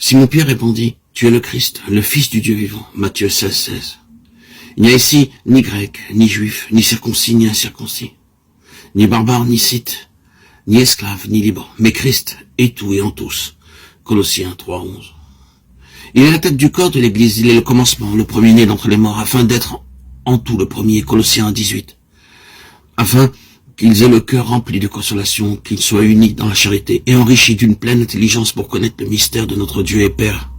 Simon-Pierre répondit, « Tu es le Christ, le Fils du Dieu vivant. » Matthieu 16, 16. Il n'y a ici ni grec, ni juif, ni circoncis, ni incirconcis, ni barbare, ni scythe, ni esclave, ni libre, mais Christ est tout et en tous. Colossiens 3, 11. Il est la tête du corps de l'Église, il est le commencement, le premier-né d'entre les morts, afin d'être en tout le premier, Colossiens 18. Afin qu'ils aient le cœur rempli de consolation, qu'ils soient unis dans la charité et enrichis d'une pleine intelligence pour connaître le mystère de notre Dieu et Père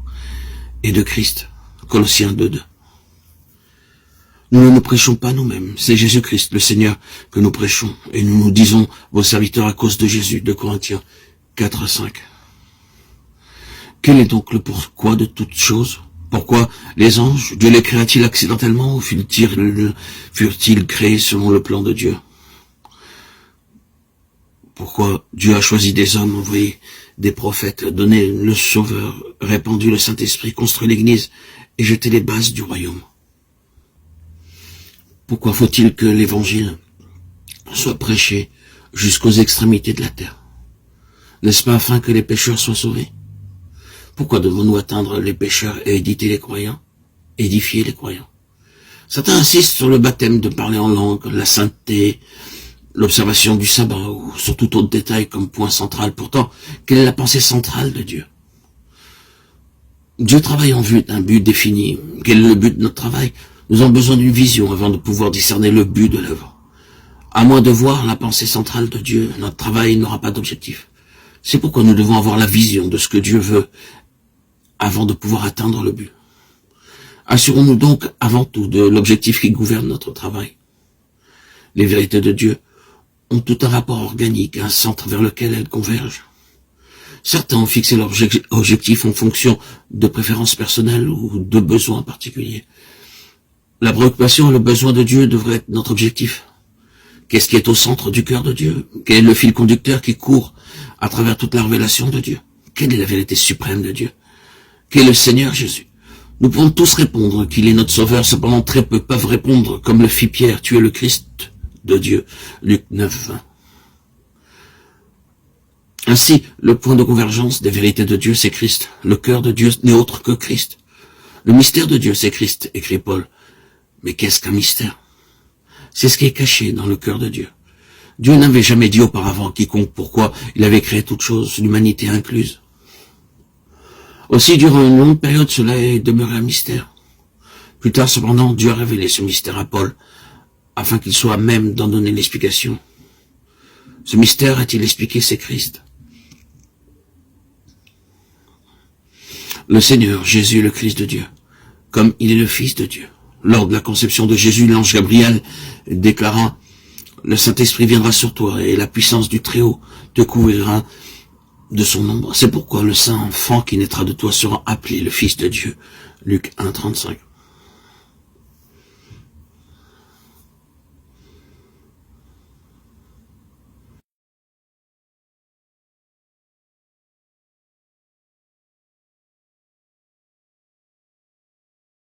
et de Christ. Colossiens 2, 2. Nous ne nous prêchons pas nous-mêmes, c'est Jésus-Christ, le Seigneur, que nous prêchons, et nous nous disons vos serviteurs à cause de Jésus, de Corinthiens 4, 5. Quel est donc le pourquoi de toutes choses? Pourquoi les anges, Dieu les créa-t-il accidentellement ou furent-ils créés selon le plan de Dieu? Pourquoi Dieu a choisi des hommes, envoyé des prophètes, donné le Sauveur, répandu le Saint-Esprit, construit l'Église et jeté les bases du royaume? Pourquoi faut-il que l'Évangile soit prêché jusqu'aux extrémités de la terre? N'est-ce pas afin que les pécheurs soient sauvés? Pourquoi devons-nous atteindre les pécheurs et édifier les croyants? Certains insistent sur le baptême, de parler en langue, la sainteté, l'observation du sabbat, ou sur tout autre détail comme point central. Pourtant, quelle est la pensée centrale de Dieu? Dieu travaille en vue d'un but défini. Quel est le but de notre travail? Nous avons besoin d'une vision avant de pouvoir discerner le but de l'œuvre. À moins de voir la pensée centrale de Dieu, notre travail n'aura pas d'objectif. C'est pourquoi nous devons avoir la vision de ce que Dieu veut avant de pouvoir atteindre le but. Assurons-nous donc avant tout de l'objectif qui gouverne notre travail. Les vérités de Dieu ont tout un rapport organique, un centre vers lequel elles convergent. Certains ont fixé leur objectif en fonction de préférences personnelles ou de besoins particuliers. La préoccupation et le besoin de Dieu devraient être notre objectif. Qu'est-ce qui est au centre du cœur de Dieu? Quel est le fil conducteur qui court à travers toute la révélation de Dieu? Quelle est la vérité suprême de Dieu? Quel est le Seigneur Jésus? Nous pouvons tous répondre qu'il est notre Sauveur, cependant très peu peuvent répondre comme le fit Pierre, tu es le Christ de Dieu. Luc 9, 20. Ainsi, le point de convergence des vérités de Dieu, c'est Christ. Le cœur de Dieu n'est autre que Christ. Le mystère de Dieu, c'est Christ, écrit Paul. Mais qu'est-ce qu'un mystère? C'est ce qui est caché dans le cœur de Dieu. Dieu n'avait jamais dit auparavant à quiconque pourquoi il avait créé toute chose, l'humanité incluse. Aussi, durant une longue période, cela est demeuré un mystère. Plus tard, cependant, Dieu a révélé ce mystère à Paul, afin qu'il soit à même d'en donner l'explication. Ce mystère, a-t-il expliqué, c'est Christ. Le Seigneur, Jésus, le Christ de Dieu, comme il est le Fils de Dieu. Lors de la conception de Jésus, l'ange Gabriel déclara « Le Saint-Esprit viendra sur toi et la puissance du Très-Haut te couvrira de son ombre. C'est pourquoi le Saint enfant qui naîtra de toi sera appelé le Fils de Dieu. » Luc 1, 35.